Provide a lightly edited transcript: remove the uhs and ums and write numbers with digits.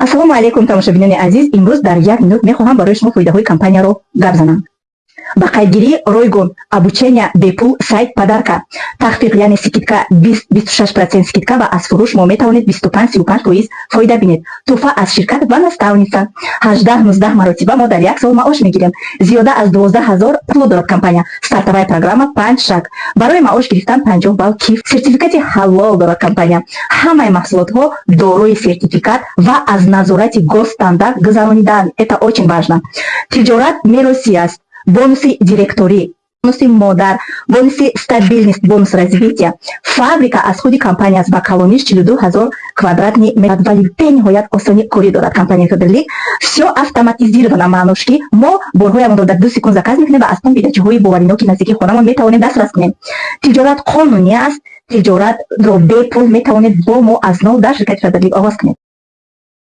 ассалому алейкум тамошобинони азиз, имрӯз дар 1 минут мехоҳам барои шумо фоидаҳои компанияро гап занам. ба қайдгирии ройгон обучения бепул сайт падарка тахфиқ, яъне скидка 20-26% скидка ва аз фурӯш мо метавонед 25-35% фоида бинед. туҳфа аз ширкат ва наставница 18-19 маротиба мо дар 1 сол маош мегирем. зиёда аз 12000 плод дорад компания. стартовая программа 5 шаг барои маош гирифтан 50 балл киф. сертификати ҳалол дорад компания. ҳамаи маҳсулотҳо дорои сертификат ва аз назорати госстандарт гузаронидан. Это очень важно. тиҷорат мероси аст. бонуси директорӣ, бонуси модар, бонуси стабильность, бонус развития. Фабрика аз худи компания аст. ба калониш 42000 квадратный метр, вали бениҳоят осони корӣ дорад компания Федерлик. Всё автоматизировано, маънош ки мо борҳоямонро дар 2 секунд заказ мекунем ва аз он видачаҳои бовариноки наздики хонамон метавонем дастрас кунем. тиҷорат қонунӣ аст. тиҷоратро бепул метавонед бо мо аз нов дар ширкати Федерлик оғоз кунед.